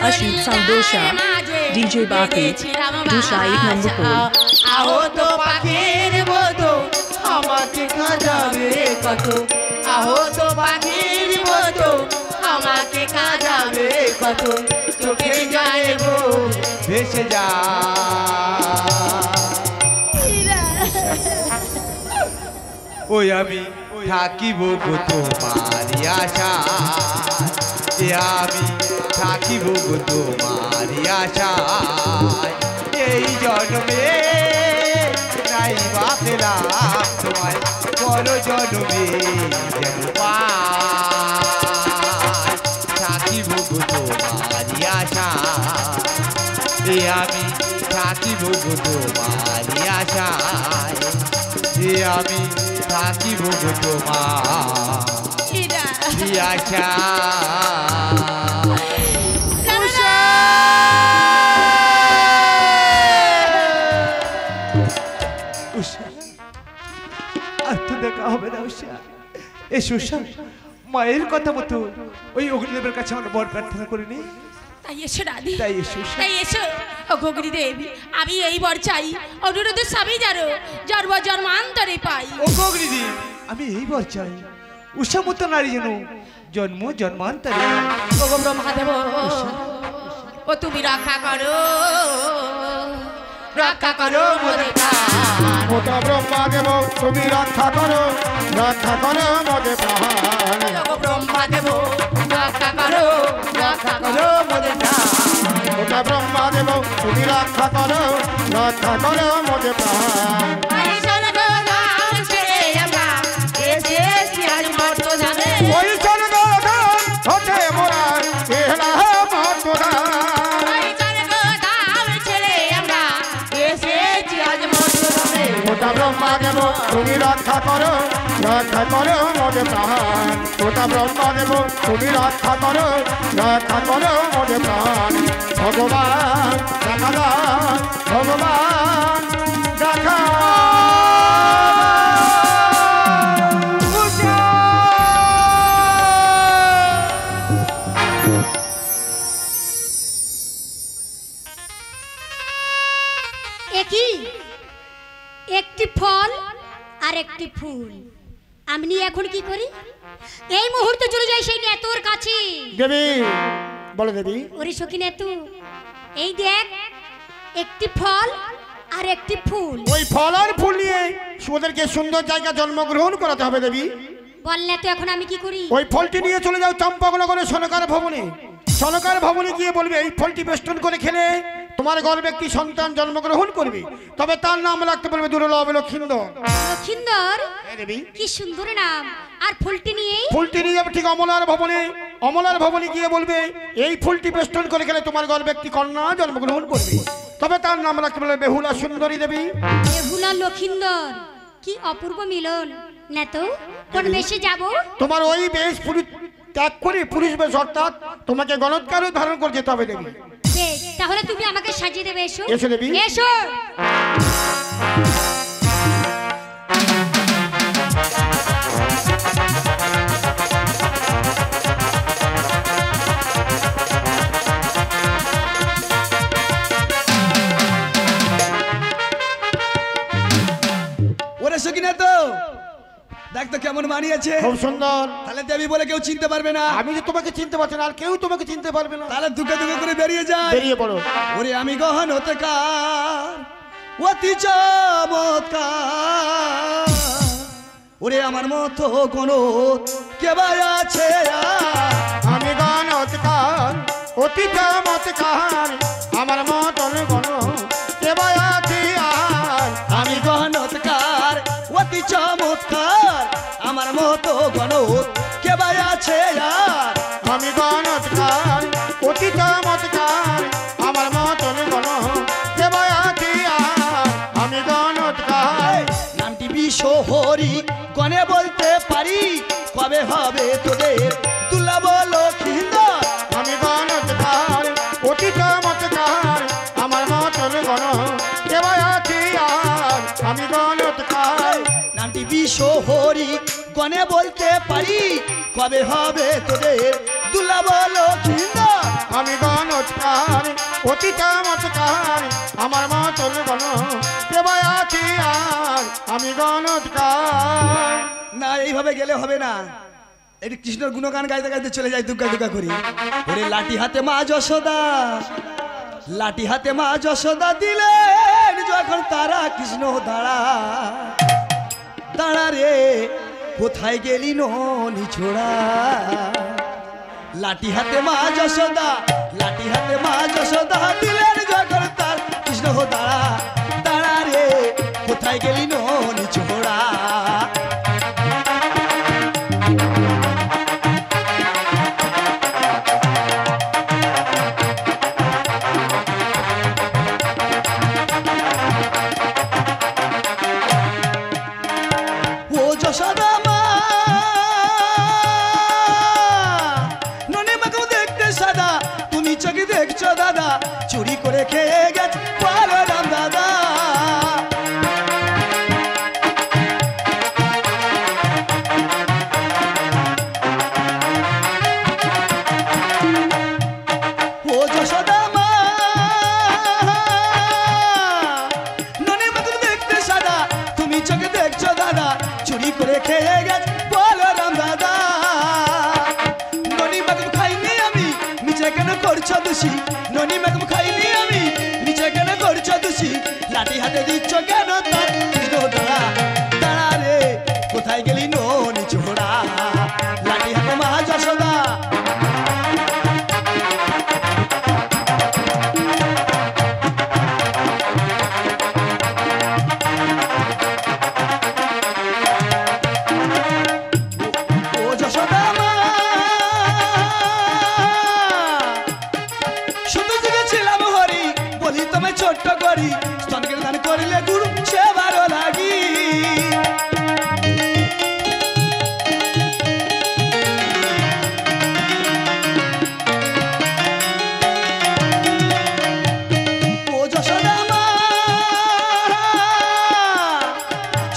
Ashit Sandosha, DJ Baki, Dusha 8 number 4. আহো তো পাখির মতো আমাকে কাঁদাবে কত আহো তো পাখির মতো আমাকে কাঁদাবে কত চোখে যায় গো ভেসে যা ওই আমি থাকিব গো তোমারি আশা আমি থাকিব গো তোমারি আশা এই জন্মে নাই বা পেলাম তোমায় পর জন্মে যেন পাই থাকিব গো তোমারি আশা আমি থাকিব গো তোমারি আশা আমি থাকিব গো তোমারি আশা দেখা হবে না মায়ের কথা মতো ওই অগ্নিদেবের কাছে আমরা বর প্রার্থনা করিনি তাই এসো রাধি তাই এসো অগ্নিদেব আমি এই বর চাই অনুরোধ সবই জানো জন্ম জন্মান্তরে পাই অগ্নিদেব আমি এই বর চাই উষা মতো নারী যেন জন্ম জন্মান্তরে ব্রহ্মাদেব ও তুমি রক্ষা করো মোরে প্রাণ ওটা ব্রহ্মাদেব তুমি রক্ষা করো মোরে প্রাণ ব্রহ্মাদেব রক্ষা করো মোরে প্রাণ ওটা ব্রহ্মাদেব তুমি রক্ষা করো মোরে প্রাণ ওই স্বর্গধাম হতে মোরা এলা মর্তধাম ওটা ব্রহ্মাদেব তুমি রক্ষা করো মোরে প্রাণ ওটা ব্রহ্মাদেব তুমি রক্ষা করো মোরে প্রাণ ভগবান দেখা ভগবান দেখা একটি ফল আর একটি ফুল আমি এখন কি করি এই মুহূর্তে চলে যাই সেই নেতোর কাছে দেবী বলো দেবী ওরে সখী নেতু এই দেখ একটি ফল আর একটি ফুল ওই ফল আর ফুল নিয়ে ওদেরকে সুন্দর জায়গা জন্মগ্রহণ করাতে হবে দেবী বললে তো এখন আমি কি করি ওই ফলটি নিয়ে চলে যাও চম্পকনগরের সনকার ভবনে গিয়ে বলবে এই ফলটি বেষ্টন করে খেলে তোমার গর্ভে একটি সন্তান জন্মগ্রহণ করবে তবে তার নাম রাখতে বলবে দুর্লভ লক্ষিন্দর কি সুন্দর নাম আর ফুলটি নিয়ে যাবে ঠিক অমলার ভবনে গিয়ে বলবে এই ফুলটি বেষ্টন করে খেলে তোমার গর্ভে একটি কন্যা জন্মগ্রহণ করবে তবে তার নাম রাখতে বলবে বেহুলা সুন্দরী দেবী বেহুলা লক্ষিন্দর কি অপূর্ব মিলন না তো কোন বেশে যাব তোমার ওই বেশ ত্যাগ করে পুরুষ বেশ অর্থাৎ তোমাকে গণৎকারও ধারণ করে যেতে হবে দেবী তাহলে তুমি আমাকে সাজিয়ে দেবে এসো দেবী এসো ওরে সকিনা তো দেখ তো কেমন মানিয়েছে খুব সুন্দর তাহলে দেবী বলে কেউ চিনতে পারবে না আমি যে তোমাকে চিনতে পারছি না আর কেউ তোমাকে চিনতে পারবে না তাহলে দুকে করে বেরিয়ে পড়ো ওরে আমি গহন হতে কার অতি চমৎকার ওরে আমার মতো কোনো কে ভাই আছে আমি গণৎকার অতি চমৎকার আমার মতন গণ কে ভাই আছে আমি গণৎকার অতি চমৎকার আমার মতো গণ কে ভাই আছে আমি গণৎকার অতি চমৎকার আমার মতন গণ কে ভাই আছে আমি গণৎকার নামটি বিশ্বহরি গনে বলতে পারি কবে হবে তোদের দুর্লভ লক্ষিন্দর আমি গণৎকার অতি চমৎকার আমার মতন গণ কে ভাই আছে আমি গণৎকার নামটি বিশ্বহরি গনে বলতে পারি কবে হবে তোদের দুর্লভ লক্ষিন্দর আমি গণৎকার অতি চমৎকার আমার মতন গণ কেবল আছি আর আমি গণৎকার। না এইভাবে গেলে হবে না, একটু কৃষ্ণর গুণগান গাইতে গাইতে চলে যাই দুর্গা দুর্গা করি। ওরে লাঠি হাতে মা যশোদা, লাঠি হাতে মা যশোদা দিলেন যখন তারা কৃষ্ণ দাঁড়া দাঁড়া রে কোথায় গেলি ননি ছোড়া। লাঠি হাতে মা যশোদা, লাঠি হাতে মা যশোদা দিলেন যখন তার কৃষ্ণ দাঁড়া দাঁড়া রে কোথায় গেলি ননি ছোড়া। দাদা চুরি করে খেয়ে গেছে বলরাম দাদা। ও যশোদা মা ননি মতো দেখতে সাদা, তুমি চোখে দেখছো দাদা চুরি করে খেয়ে গেছে বলরাম দাদা। ননি মাকে খাইনি আমি নিচে কেন করছো দোষী, ননি মাকে খাইনি আমি নিচে কেন করছো দোষী। লাঠি হাতে দিচ্ছ কেন তার কৃষ্ণ দাঁড়া দাঁড়া রে কোথায় গেলি ননি ছোড়া। লাঠি হাতে মা যশোদা, ছোট্ট করি স্তনকে দান করলে গুরু সে ভালো লাগি। ও যশোদা মা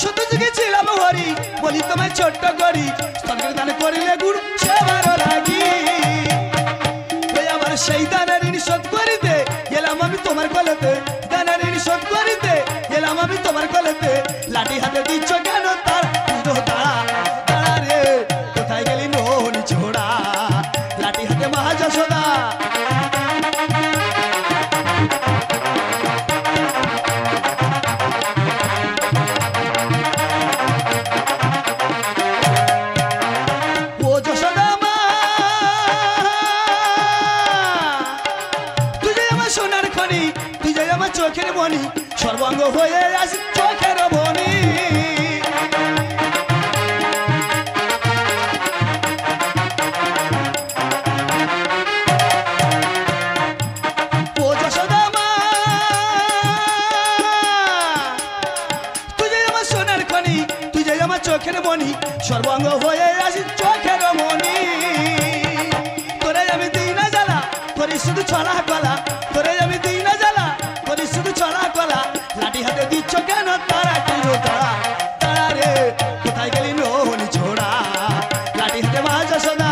শুধু যুগে ছিলাম হরি বলি তোমায় ছোট্ট করি স্তনকে দান করলে গুরু সে ভালো লাগি। আমার সেই দানের ঋণ শোধ করিতে গেলাম আমি তোমার কলেতে, দানের ঋণ শোধ করিতে গেলাম আমি তোমার কলেতে। লাঠি হাতে দিচ্ছ কেন তার দাঁড়া দাঁড়া রে কোথায় গেলি ননি ছোড়া। লাঠি হাতে মা যশোদা, ও যশোদা মা সোনার খনি তুই যে আমার চোখের মনি সর্বাঙ্গ হয়ে আসি চোখের মনি। ও যশোদা মা তুই যে আমার সোনার খনি তুই যে আমার চোখের মনি সর্বাঙ্গ হয়ে আসি চোখের মনি। তোরে আমি দিই না জ্বালা করি শুধু ছড়া গলা, তোরে আমি দিই না জ্বালা করি শুধু ছড়া গলা। লাঠি হাতে দিচ্ছ কেন তারা কৃষ্ণ দাঁড়া দাঁড়া রে কোথায় গেলি ননি ছোড়া। লাঠি হাতে মা যশোদা,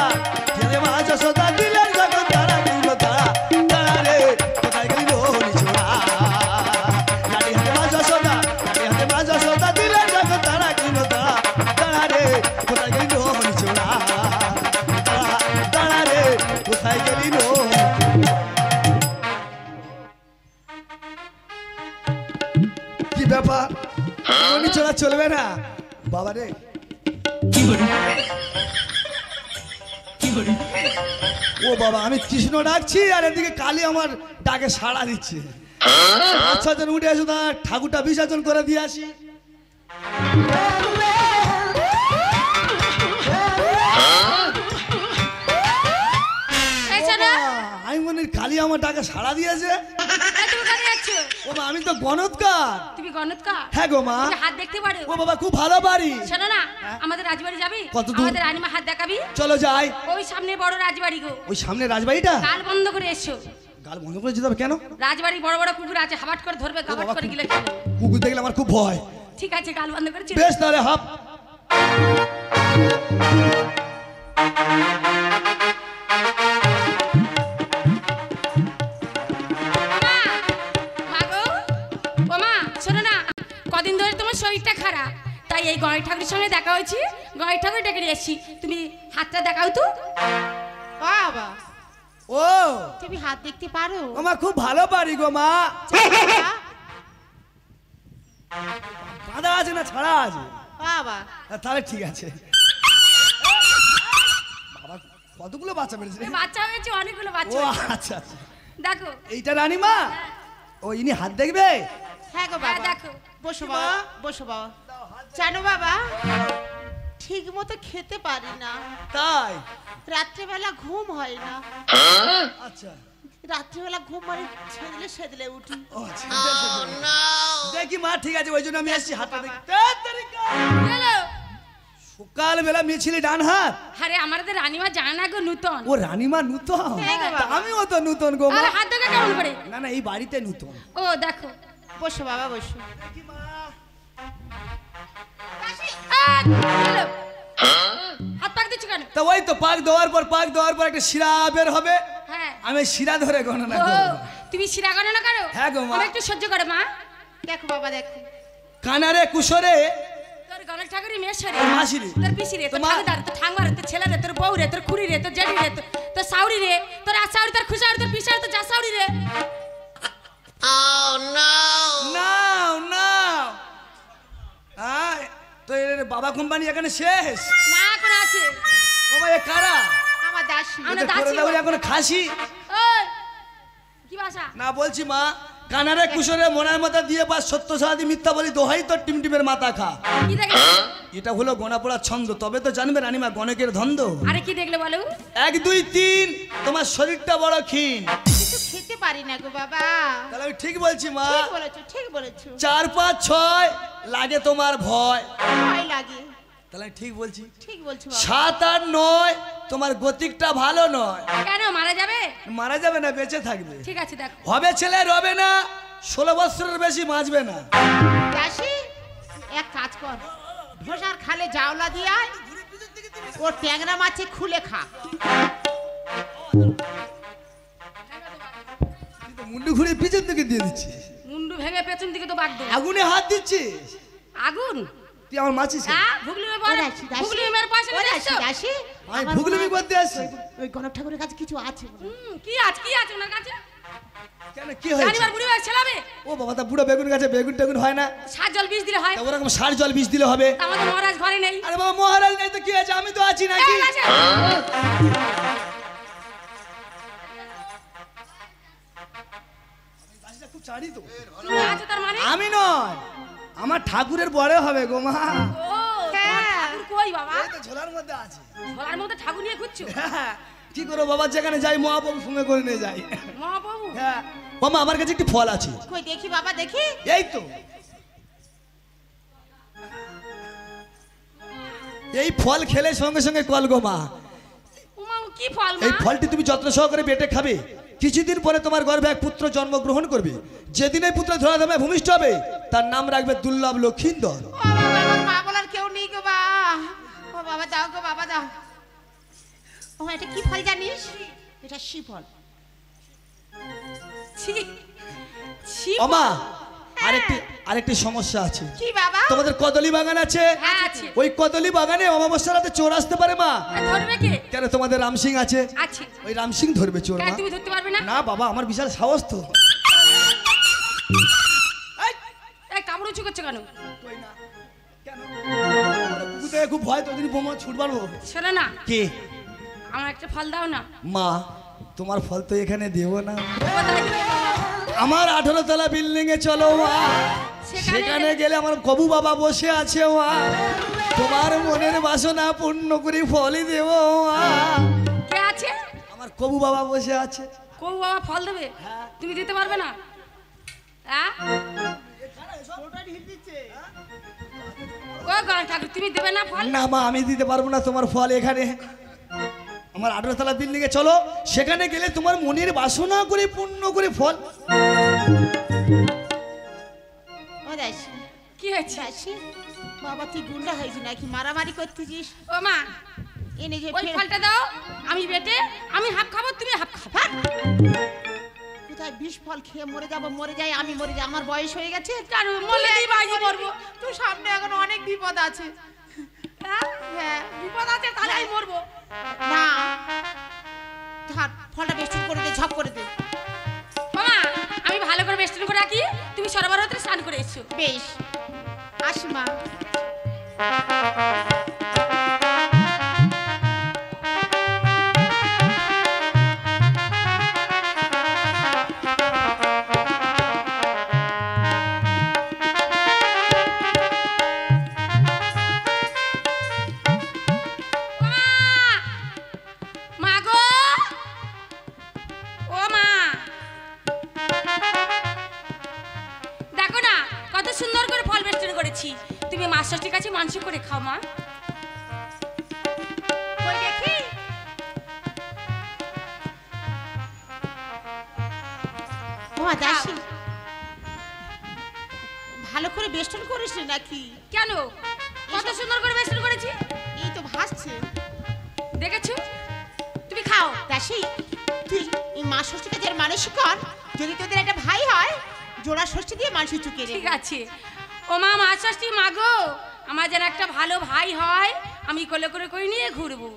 হাতে মা যশোদা দিলেন যখন তারা কৃষ্ণ দাঁড়া দাঁড়া রে কোথায় গেলি ননি ছোড়া। লাঠি হাতে মা যশোদা, লাঠি হাতে মা যশোদা দিলেন যখন তারা কৃষ্ণ দাঁড়া দাঁড়া রে কোথায় গেলি ননি ছোড়া। দাঁড়া দাঁড়া রে কোথায় গেলি ননি। কি ব্যাপার ননি ছোড়া চলবে না বাবা রে। ও বাবা আমি কৃষ্ণ ডাকছি আর এদিকে কালী আমার ডাকে সাড়া দিচ্ছে। আচ্ছা যেন উঠে আসো, তার ঠাকুরটা বিসর্জন করে দিয়ে আসি। আমি মনে কালী আমার ডাকে সাড়া দিয়েছে। ও মা আমি তো গণৎকার। তুমি গণৎকার? হ্যাঁ গো মা। হাত দেখতে পারো? ও বাবা খুব ভালো বাড়ি। শোনো না আমাদের রাজবাড়ি যাবে? কত দূর? আমাদের রানীমা হাত দেখাবি? চলো যাই। ওই সামনে বড় রাজবাড়ি গো। ওই সামনে রাজবাড়িটা? গাল বন্ধ করে এসো। গাল বন্ধ করে যেতে হবে কেন? রাজবাড়ি বড় বড় কুকুর আছে, হাবাট করে ধরবে, কাবাট করে গিলে খেলে। কুকুর দেখলে আমার খুব ভয়। ঠিক আছে গাল বন্ধ করে বেশ তাহলে হাপ। তাই এই গণেশ ঠাকুরের সঙ্গে দেখা হয়েছি, গণেশ ঠাকুর ডেকে নিয়ে এসছি। তুমি হাতটা দেখাও তো। বাবা ও তুমি হাত দেখতে পারো? মা খুব ভালো পারি গো মা। বাঁধা আছে না ছাড়া আছে? বাবা তাহলে ঠিক আছে। বাবা কতগুলো বাচ্চা বেড়েছে? বাচ্চা হয়েছে অনেকগুলো ও বাচ্চা। আচ্ছা আচ্ছা, দেখো এইটা রানীমা। ও ইনি হাত দেখবে? হ্যাঁ গো হ্যাঁ, বাবা দেখো। বসো বাবা, বসো বাবা। জানো বাবা ঠিক মতো খেতে পারি না, তাই? রাত্রেবেলা ঘুম হয় না। আচ্ছা রাত্রেবেলা ঘুম মানে ছেদলে ছেদলে উঠি। ও আচ্ছা দেখি মা, ঠিক আছে, ওই জন্য আমি আসছি হাতটা দেখতে। হ্যালো। সকাল বেলা মিছিলে ডান হাত। আরে আমাদের তো রানীমা জানে না গো, নূতন। ও রানীমা নূতন? হ্যাঁ গো বাবা। আমিও তো নূতন গো মা। আরে হাত দেখে কেমন করে? না না, এই বাড়িতে নূতন। ও দেখো। বসো বাবা বসো। হ্যালো। হাত পাক দিচ্ছ কেন? তা ওই তো পাক দেওয়ার পর একটা শিরা বের হবে। হ্যাঁ। আমি শিরা ধরে গণনা ও করব। তুমি শিরা গণনা করো? হ্যাঁ গো মা। আমি একটু সহ্য করে মা। দেখো বাবা দেখো। কানারে কুশরে তোর গণেশ ঠাকুরই মেশরে, তোর মাসিরে, তোর পিসিরে, তোর তোর মা- ঠাকুরদার, তোর ঠাঙ্গার, তোর ছেলেরে, তোর বউরে, তোর খুড়িরে, তোর জেঠিরে, তোর সাউরি রে, তোর আসাউরি, তোর খুশাউরি, তোর পিসাউরি, তোর জাসাউরি রে। নাও নাও। তো এর বাবা কোম্পানি এখানে শেষ। না করে আছে। বাবা এ কারা? আমার দাসী। আমরা এদের দাসী করে দাও গো। এখন খাসি। ওই কি ভাষা? না বলছি মা, কানারে কুশরে মনের মাথা দিয়ে পাস সত্য সারাদি মিথ্যা বলি দোহাই তোর টিমটিমের মাথা খা। কি দেখলে? এটা হলো গোনা পড়ার ছন্দ, তবে তো জানবে রানীমা গণকের ধন্দ। আরে কি দেখলে বলো? 1 2 3 তোমার শরীরটা বড় ক্ষীণ। কিছু খেতে পারি না গো বাবা। তাহলে আমি ঠিক বলছি মা। ঠিক বলেছো ঠিক বলেছো। 4 5 6 লাগে তোমার ভয়। ভয় লাগে। তাহলে আমি ঠিক বলছি। ঠিক বলছো বাবা। 7 8 9 তোমার গতিকটা ভালো নয়। কেন মারা যাবে? মারা যাবে না, বেঁচে থাকবে। ঠিক আছে দেখো। হবে ছেলে রবে না, 16 বছরের বেশি বাঁচবে না। দাসী এক কাজ কর, ধোসার খালে জাওলা দিয়ে আয়, ও ট্যাংরা মাছে খুলে খা। কিন্তু মুন্ডু ঘুরে পিছন দিকে দিয়ে দিচ্ছি। মুন্ডু ভেঙে পেছন দিকে তো বাগ দেবো। আগুনে হাত দিচ্ছিস? আগুন? তুই আমার মাছিস? হ্যাঁ ভুগলি ও বল। দাসী, দাসী। ভুগলি মেয়ের পাশে ও দাসী, বসেছো? দাসী, আমি আমার ভুগলুমি মনে হয় করতে আসছি। ওই গণক ঠাকুরের কাছে কিছু আছে। কি আছে ওনার কাছে? কেন কি হয়েছে? রানীমার বুড়ি হয়ে ছেলাবে? ও বাবা, তা বুড়ো বেগুন গাছে বেগুন টেগুন হয় না? সার জল বিষ দিলে হয়। তা ওরকম সার জল বিষ দিলে হবে? তা আমাদের মহারাজ ঘরে নেই। আরে বাবা মহারাজ নেই তো কি আছে, আমি তো আছি নাকি? এই আছে। খুব চাড়ি তো। তুমি আছো তার মানে? আমি নয়, আমার ঠাকুরের বড় হবে গো মা। ও ঠাকুর কই বাবা? এই তো ঝোলার মধ্যে আছে। ঘোড়ার মধ্যে ঠাকুর নিয়ে ঘুরছো? হ্যাঁ, কি করো বাবা, যেখানে যাই মহাপ্রভু সঙ্গে করে নিয়ে যাই। মহাপ্রভু? হ্যাঁ মামা, আমার কাছে একটি ফল আছে। কই দেখি বাবা দেখি। এই তো, এই ফল খেলে সঙ্গে সঙ্গে কল গো মা। উমা কি ফল মা? এই ফলটি তুমি যত্ন সহকারে পেটে খাবে। কিছুদিন পরে তোমার গর্ভে এক পুত্র জন্মগ্রহণ করবে। যেদিন এই পুত্র ধরাধামে ভূমিষ্ঠ হবে তার নাম রাখবে দুর্লভ লক্ষিন্দর। ও বাবা, আমার মা বলার কেউ নেই গো বাবা। ও বাবা দাও গো বাবা দাও। ও এটা কি ফল জানিস? এটা শিফল। ছি ছি। ওমা, আরেকটি সমস্যা আছে। কি বাবা? তোমাদের কদলি বাগান আছে? হ্যাঁ আছে। ওই কদলি বাগানে অমাবস্যার রাতে চোর আসতে পারে মা। আর ধরবে কে? কেন, তোমাদের রামসিং আছে? আছে। ওই রামসিং ধরবে চোর কেন মা। তুমি ধরতে পারবে না? না বাবা, আমার বিশাল সাহস তো। এই কামড় উঁচু করছো কেন? কুকুরদের খুব ভয়, তোদের বোমা ছুট মারবো। শোনো না, কে? আমার একটা ফল দাও না। মা, তোমার ফল তো এখানে দেবো না। ও তাহলে কি? আমার 18 তলা বিল্ডিং এ চলো মা। সেখানে গেলে আমার কবু বাবা বসে আছে মা। তোমার মনের বাসনা পূর্ণ করে ফলই দেব মা। কে আছে? আমার কবু বাবা বসে আছে। কবু বাবা ফল দেবে? তুমি দিতে পারবে না? হ্যাঁ? ও গণেশ ঠাকুর তুমি দেবে না ফল? না মা, আমি দিতে পারবো না তোমার ফল এখানে। আমার 18 তলা বিল্ডিং এ চলো, সেখানে গেলে তোমার মনের বাসনা করে পূর্ণ করে ফল। ও দাসী কি হয়েছে? দাসী বাবা তুই গুন্ডা হয়েছি নাকি মারামারি করতেছিস? ও মা এনে যে ওই ফলটা দাও, আমি বেটে আমি হাফ খাবো, তুমি হাফ খাবো। তাই বিষ ফল খেয়ে মরে যাবো, মরে যাই আমি, মরে যাই, আমার বয়স হয়ে গেছে। কেন মরলেই বাজি মরবো? তোর সামনে এখন অনেক বিপদ আছে। হ্যাঁ বিপদ আছে, তাহলে আমি মরবো না, ধর ফলটা বেষ্টন করে দে, ঝপ করে দে। মামা আমি ভালো করে বেষ্টন করে রাখি, তুমি সরবরাহতে স্নান করে এসো। বেশ, আসি মা। তুমি মা ষষ্ঠীর কাছে মাংস করে খাও মা। কই দেখি। ও দাসী, ভালো করে বেষ্টন করিস নাকি? কেন, কত সুন্দর করে বেষ্টন করেছি। এই তো ভাসছে, দেখেছো? তুমি খাও। দাসী, তুই এই মা ষষ্ঠীর কাছে মানুষ কর, যদি তোদের একটা ভাই হয় জোড়া ষষ্ঠী দিয়ে মাংস চুকিয়ে দে। ঠিক আছে। ও মা, মা ষষ্ঠী মা গো, আমার যেন একটা ভালো ভাই হয়, আমি কোলে করে করে নিয়ে ঘুরবো।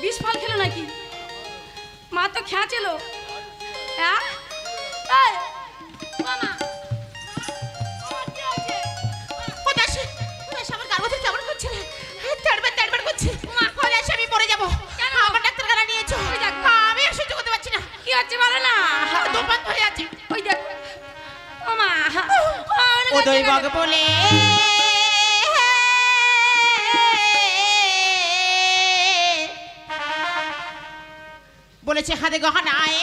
বিষ ফল খেলো নাকি? মা তো খেয়েছিল। আমি পড়ে যাবো, আমার ডাক্তারখানা নিয়েছো, আমি আর সহ্য করতে পারছি না। কি হচ্ছে বলো না? দোপাত হয়ে যাচ্ছে। ওই দেখ ও মা, উদয় বাগ বলে বলেছে হাতে গহনায়,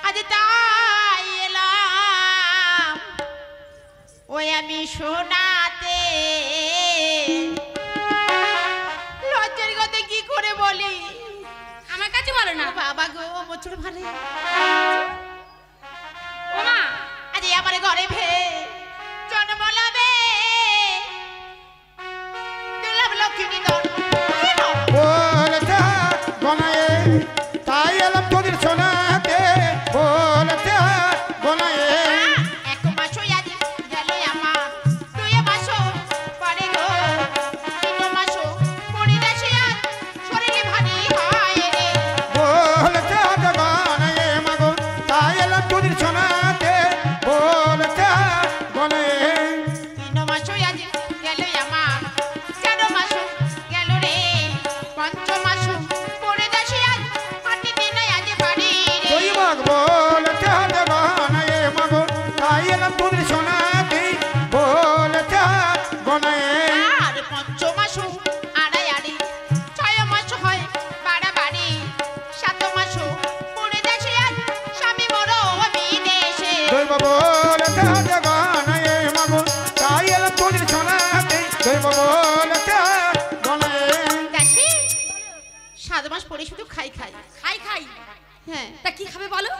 আজ তাই এলাম ওই আমি শোনাতে। লজ্জার কথা কি করে বলি, আমার কাছে বলো না। বাবা গো, বছর ভালো ও মা, আজ আমার ঘরে ভে জন্ম লাবে দুর্লভ লক্ষ্মী দল বলতে বনায়ে তাই এলাম তোদের শোনাতে, বলতে বনায়ে। এক মাস হইয়া গেল আমার, 2 মাস পরে গো 3 মাস পড়ি দেশে আর শরীরে ভারী হয় রে। বলতে বনায়ে মাগো তাই এলাম তোদের শোনাতে, বলতে বনায়ে। 3 মাস হইয়া গেল আমার, 4 মাস গেল রে, 5 মাস পড়ে দেশে আর হাঁটি দিন আজ বাড়ি রে। তুই মাগ বলতে বনায়ে মাগো তাই এলাম তোদের শোনাতে, বলতে বনায়ে। আর 5 মাস আড়াই আড়ি, 6 মাস হয় বাড়াবাড়ি, 7 মাস পড়ে দেশে আর স্বামী বড় বিদেশে। দৈব বলতে বনায়ে মাগো তাই এলাম তোদের শোনাতে, দৈব বলতে বনায়ে। দেখি 7 মাস পরে শুধু খাই খাই। খাই খাই। হ্যাঁ, তা কি খাবে বলো?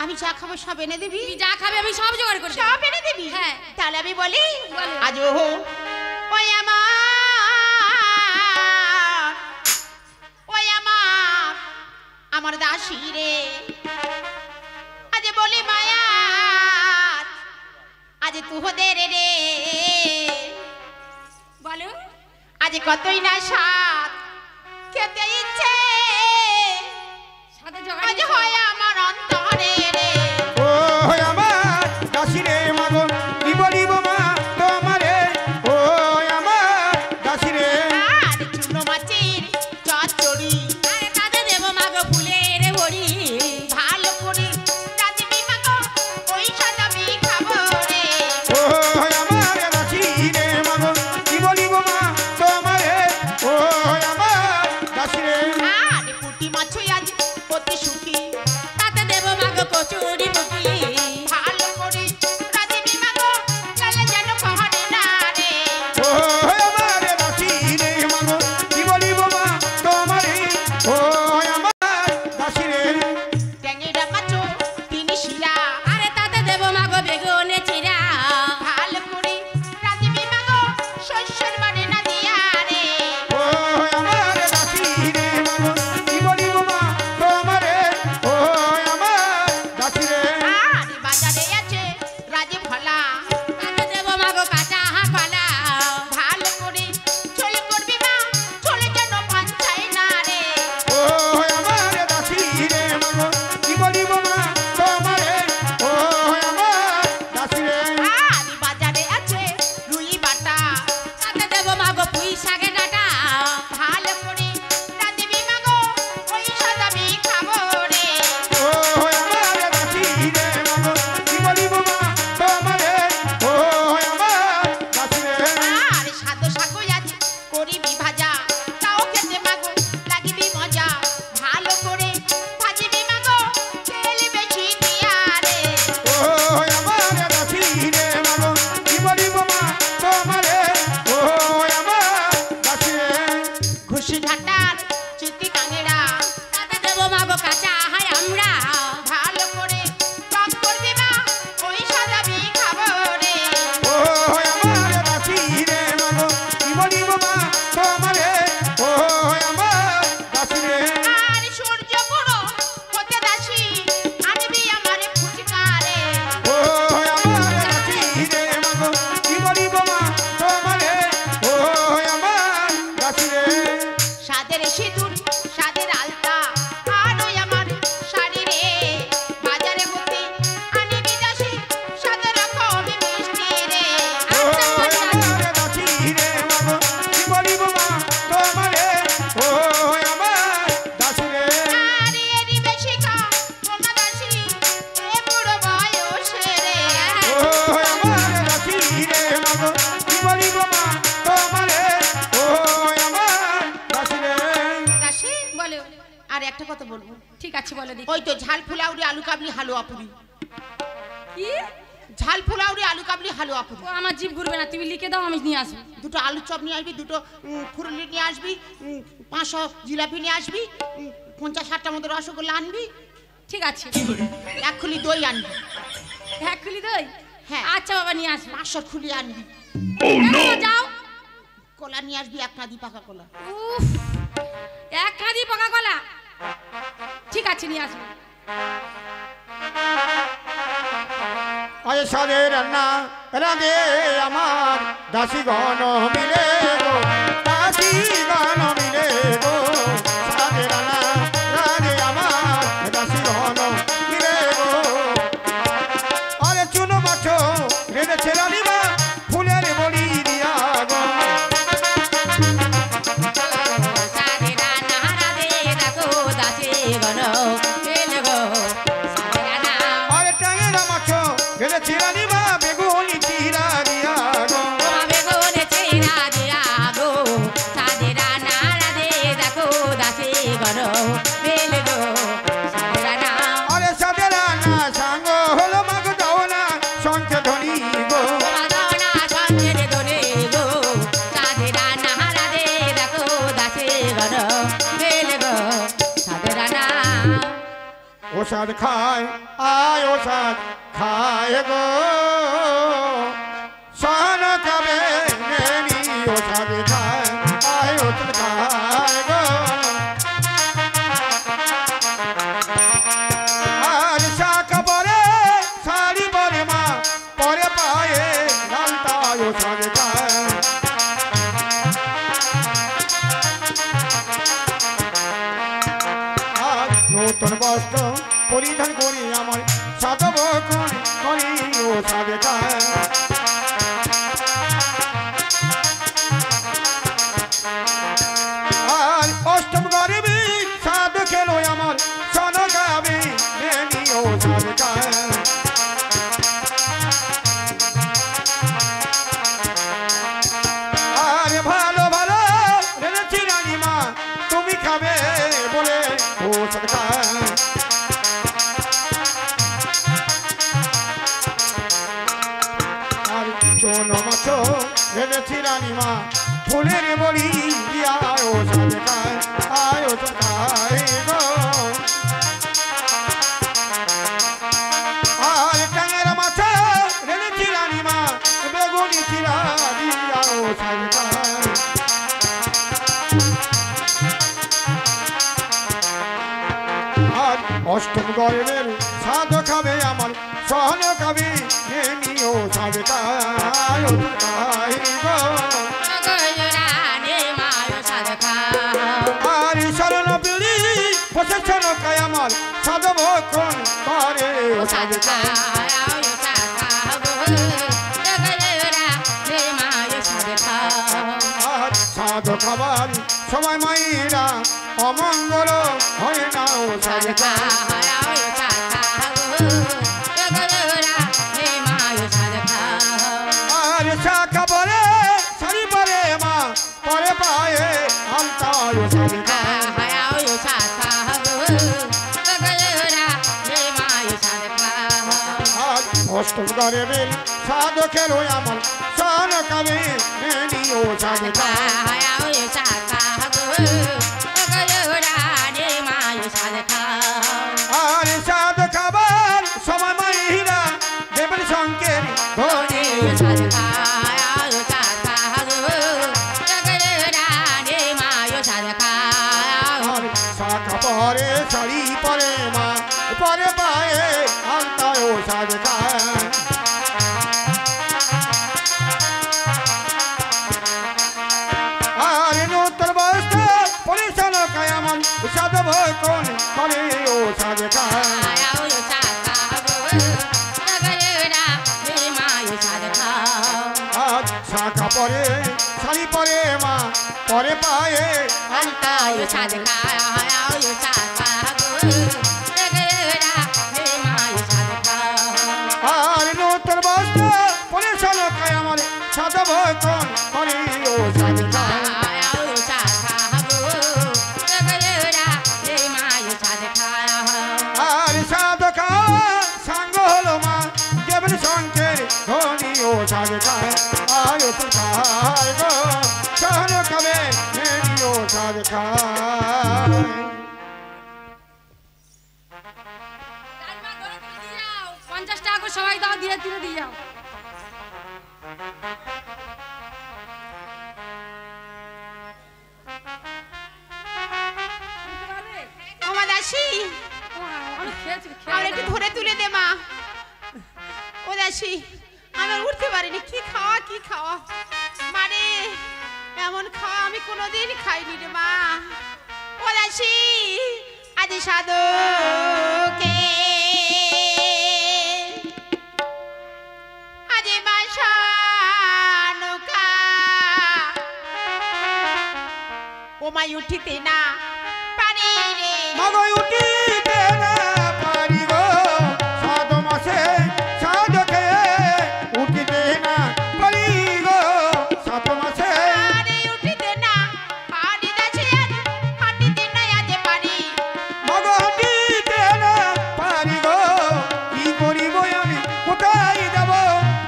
আমি যা খাবো সব এনে দিবি। তুমি যা খাবে আমি সব জোগাড় করে দেব। সব এনে দিবি? হ্যাঁ। তাহলে আমি বলি, বলো। আজ ওই আমার, ওই আমার দাসী রে, আজ বলি মায়া, আজ তুহদের রে, বলো। আজ কতই না স্বাদ খেতে ইচ্ছে, সাথে আজ জোগাড় হয় আমার অন্তরে রে। ও আমার দাসী রে মাগো কি বলিব মা তোমারে, ও আমার দাসী রে। আর চূর্ণ মাছের চচ্চড়ি, আরে তাতে দেব মাগো ফুলের বড়ি। ভালো করে রাঁধবি মাগো, ওই স্বাদ আমি খাবো রে। ও আমার দাসী রে মাগো কি বলিব মা তোমারে, ও আমার দাসী রে। আর পুঁটি মাছ আজ অতি সুখী, তাতে দেব মাগো কচুরি মুখি। ভালো করে রাঁধবি মাগো, তো বলবো। ঠিক আছে বলো দেখি। ওই তো ঝাল ফুলাউরি আলু কাবলি হালুয়া পুরি। কি? ঝাল ফুলাউরি আলু কাবলি হালুয়া পুরি। ও আমার জিভ ঘুরবে না, তুমি লিখে দাও, আমি নিয়ে আসবো। দুটো আলু চপ নিয়ে আসবি, দুটো ফুরুলি নিয়ে আসবি, 500 জিলাপি নিয়ে আসবি, 50-60টার মতো রসগোল্লা আনবি। ঠিক আছে। 1 খুলি দই আনবি। 1 খুলি দই? হ্যাঁ। আচ্ছা বাবা নিয়ে আসবো। 500 খুলি আনবি। যাও। কলা নিয়ে আসবি, 1 কাঁদি পাকা কলা। উফ, 1 কাঁদি পাকা কলা। ঠিক আছে নিয়ে আসবো। আয় সারে রান্না রাধে আমার দাসী গণ মিলে গো, দাসী গণ মিলে গো, সারে রান্না রাধে আমার দাসী গণ মিলে গো। আরে চুনো মাছ রেঁধেছে রানিমা ফুলের বড়ি দিয়া গো। সারে রান্না রাধে দেখো দাসী গণ মিলে গো, সারে রান্না। আরে টাঙেরা মাছ রেঁধেছে রানিমা বেগুনি চিরা দিয়া গো। বেগুনে চিরা দিয়া গো, সারে রান্না রাধে দেখো দাসী গণ মিলে গো, সারে রান্না। আরে সাদে রান্না সাঙ্গ হলো মাগ দাও না সঞ্চে ধনী গো। মাদনা সঞ্জের দোলে গো, সারে রান্না রাধে দেখো দাসী গণ মিলে গো, সারে রান্না। ওষাদ খায় আয় ওষাদ খায় গো, সন কবে নেনি ওষাদ খায় আয় ওষাদ খায় গো। আর শাক পরে শাড়ি পরে মা পরে পায়ে লালতা ওষাদ খায়। আর নতুন বস্ত্র পরিধান করি আমার সাধব করি ও সাধে খায়। আর অষ্টম গরিবী সাধু খেলো আমার সন গাবি নেনি ও সাধে খায়। আর ভালো ভালো রেঁধেছি রানিমা তুমি খাবে বলে ও সাধে খায়। আর চোনো মাছ রেঁধেছি রানিমা ফুলের বড়ি দিয়া ও সাধে খায় আয় ও সাধে খায় গো। আর টাঙেরা মাছ রেঁধেছি রানিমা বেগুনি চিরা দিয়া ও সাধে খায়। আর অষ্টম গর্বের সাধ খাবে আমার সহন খাবে নেনি ও সাধে খায় ও খায় গো। রানে মায় সাধে খাও, আর শরণ পিড়ি বসে শরণ খায় আমার সাধ ভক্ষণ করে ও সাধে খায়। আর সাধ খাবার সময় মাইরা অমঙ্গল হয় না ও সাধে খায়। আর শাখা পরে শাড়ি পরে মা পরে পায়ে আমতা ও সাধে খায়। আর অষ্টম গর্বের সাধ খেলো আমার সন কবে নেনি ও সাধে খায়। আর সাধ খাবার সময় মাইরা দেবের সংকের ধনী। আর শাখা পরে শাড়ি পরে মা পরে পায়ে আমতা ও সাধে খায়। আর নতুন বস্ত্র পরিশান খায় আমার সাধ ভক্ষণ করে ও সাধে খায়। আর শাখা পরে শাড়ি পরে মা পরে পায়ে আমতা ও সাধে খায়। আর নতুন বস্ত্র পরিশান খায় আমার সাধ ভক্ষণ করে ও সাধে খায়। নিও সাজ খায় আয় তো খায় গো শহর কবে নিও সাজ খায় 50 টাকা করে সবাই দাও দিয়ে দিয়ে যাও ওমা দাসী আর একটু ধরে তুলে দে মা ও দাসী আমি উঠতে পারিনি কি খাওয়া মানে এমন খাওয়া আমি কোনোদিন খাইনি রে মা ও দাসী আজ সাধকে আজ মাসানুকা ও মাই উঠিতে না পারি রে মগই উঠিতে না পারি গো সাত মাসে সাধকে উঠিতে না পারি গো সাত মাসে আরে উঠিতে না পারি দাসী হাঁটিতে না আজ পারি মগ উঠিতে না পারি গো কি করিব আমি কোথায় যাব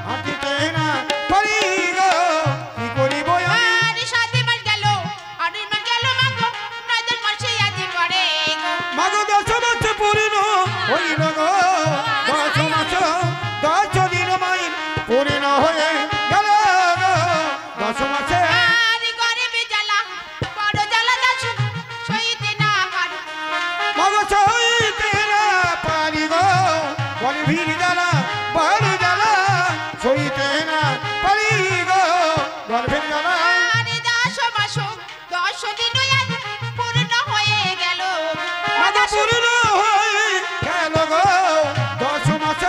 হাঁটিতে না পারি গো কি করিব আমি আরে সাথে মাস গেল আরে মাস গেল মাগো নদন মাসে আজ পড়ে গো মগ 10 মাস পূর্ণ হইল গো 10 মাস 10 দিন মাইল পূর্ণ হয়ে গেল গো 10 মাসে আরে গরিবে জ্বালা বড় জ্বালা দাসু সইতে না পারি মগ সইতে না পারি গো গরিবীর জ্বালা বড় জ্বালা সইতে না পারি গো গরিবীর জ্বালা আরে 10 মাস 10 দিন আজ পূর্ণ হয়ে গেল মগ পূর্ণ হয়ে গেল গো 10 মাস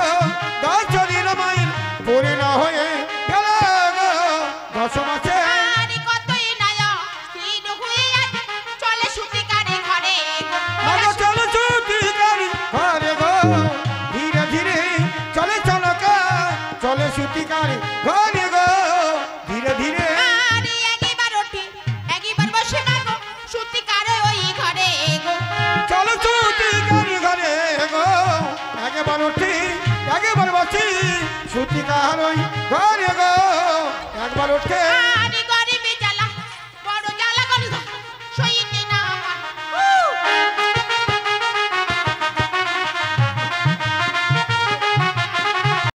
10 দিন মাইল পূর্ণ হয়ে গেল গো 10 মাসে আরে কতই নায় স্থির হয়ে আজ চলে সুতিকারে ঘরে গো মগ চলো ছুটি গাড়ি ঘরে গো ধীরে ধীরে চলে চলকা চলে ছুটি গাড়ি ঘরে গো ধীরে ধীরে আরে একবার ওঠে একবার বসে মাগো সুতিকারে ওই ঘরে গো চলো ছুটি গাড়ি ঘরে গো একবার উঠি একবার বসি ছুটি গাড়ি ঘরে গো একবার উঠে